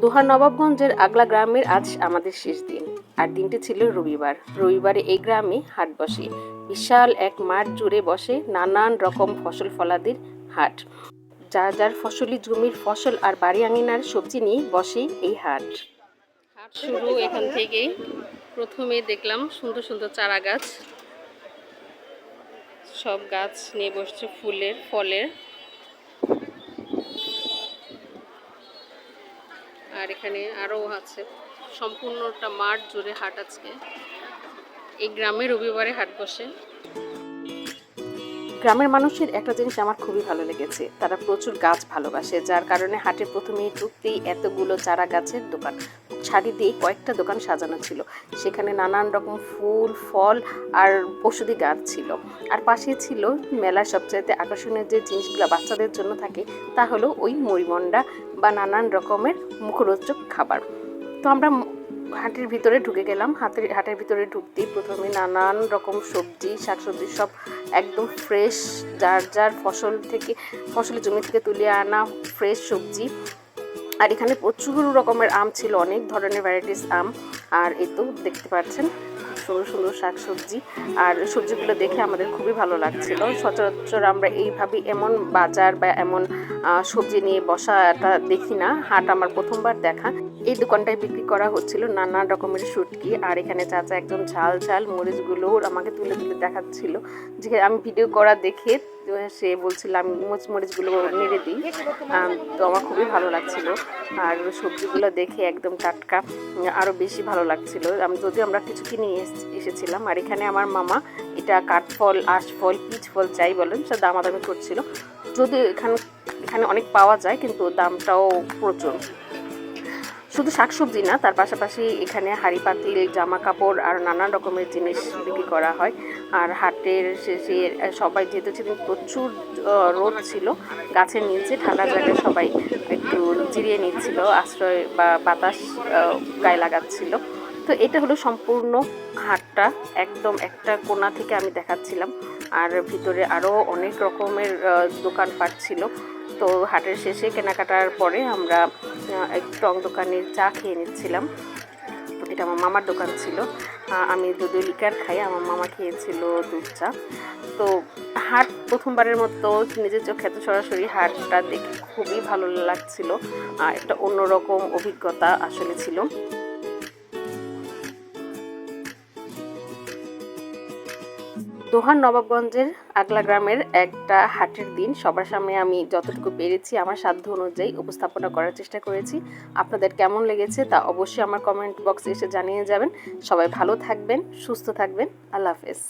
দোহার নবাবগঞ্জের আগলা গ্রামের আজ আমাদের শেষ দিন, আর দিনটি ছিল রবিবার। রবিবারে এই গ্রামে হাট বসে। বিশাল এক মাঠ জুড়ে বসে নানান রকম ফসল ফলাদির হাট। যার যার ফসলি জমির ফসল আর বাড়ি আঙিনার সবজি নিয়ে বসে এই হাট। হাট শুরু এখান থেকেই। প্রথমে দেখলাম সুন্দর সুন্দর চারা গাছ, সব গাছ নিয়ে বসছে ফুলের ফলের। আর এখানে আরও আছে, সম্পূর্ণটা মাঠ জুড়ে হাট। আজকে এই গ্রামে রবিবারে হাট বসে। গ্রামের মানুষের একটা জিনিস আমার খুবই ভালো লেগেছে, তারা প্রচুর গাছ ভালোবাসে, যার কারণে হাটে প্রথমেই ঢুকতেই এতগুলো চারা গাছের দোকান, সারি দিয়ে কয়েকটা দোকান সাজানো ছিল। সেখানে নানান রকম ফুল ফল আর ঔষধি গাছ ছিল। আর পাশে ছিল মেলার সবচাইতে আকর্ষণীয় যে জিনিসগুলো বাচ্চাদের জন্য থাকে, তা হলো ওই মুড়িমন্ডা বা নানান রকমের মুখরোচক খাবার। তো আমরা হাটের ভিতরে ঢুকে গেলাম। হাটের ভিতরে ঢুকতেই প্রথমে নানান রকম সবজি শাকসবজি সব একদম ফ্রেশ, যার যার ফসলের জমি থেকে তুলে আনা ফ্রেশ সবজি। আর এখানে প্রচুর রকমের আম ছিল, অনেক ধরনের ভ্যারাইটিস আম। আর এই তো দেখতে পাচ্ছেন সুন্দর সুন্দর শাকসবজি, আর সবজিগুলো দেখে আমাদের খুবই ভালো লাগছিল। সচরাচর আমরা এইভাবে এমন বাজার বা এমন সবজি নিয়ে বসাটা দেখি না, হাট আমার প্রথমবার দেখা। এই দোকানটায় বিক্রি করা হচ্ছিল নানান রকমের শুটকি, আর এখানে চাচা একদম ঝাল ঝাল মরিচগুলো আমাকে তুলে তুলে দেখাচ্ছিল, যে আমি ভিডিও করা দেখে সে বলছিল আমি মরিচগুলো নেড়ে দিই। তো আমার খুবই ভালো লাগছিল, আর সবজিগুলো দেখে একদম টাটকা আরও বেশি ভালো লাগছিল। যদিও আমরা কিছু কিনে এসেছিলাম। আর এখানে আমার মামা এটা কাঠফল, আশফল, পিচফল যাই বলেন সে দামাদামি করছিল। যদিও এখানে অনেক পাওয়া যায়, কিন্তু দামটাও প্রচুর। শুধু শাকসবজি না, তার পাশাপাশি এখানে হাঁড়ি পাতিল, জামা কাপড় আর নানান রকমের জিনিস বিক্রি করা হয়। আর হাটের শেষে সবাই, যেহেতু সেদিন প্রচুর রোদ ছিল, গাছের নিচে ঠান্ডা জায়গায় সবাই একটু জিরিয়ে নিচ্ছিল, আশ্রয় বা বাতাস গায়ে লাগাচ্ছিল। তো এটা হলো সম্পূর্ণ হাটটা, একদম একটা কোণা থেকে আমি দেখাচ্ছিলাম। আর ভিতরে আরও অনেক রকমের দোকানপাট ছিল। তো হাটের শেষে কেনাকাটার পরে আমরা এক টং দোকানের চা খেয়ে নিচ্ছিলাম। এটা আমার মামার দোকান ছিল। আমি যদিও লিকার খাই, আমার মামা খেয়েছিল দুধ চা। তো হাট প্রথমবারের মতো নিজের চোখে এত সরাসরি হাটটা দেখে খুবই ভালো লাগছিল। একটা অন্যরকম অভিজ্ঞতা আসলে ছিল। দোহার নবাবগঞ্জের আগলা গ্রামের একটা হাটের দিন সবার সামনে আমি যতটুকু পেরেছি আমার সাধ্য অনুযায়ী উপস্থাপনা করার চেষ্টা করেছি। আপনাদের কেমন লেগেছে তা অবশ্যই আমার কমেন্ট বক্সে এসে জানিয়ে যাবেন। সবাই ভালো থাকবেন, সুস্থ থাকবেন। আল্লাহ হাফেজ।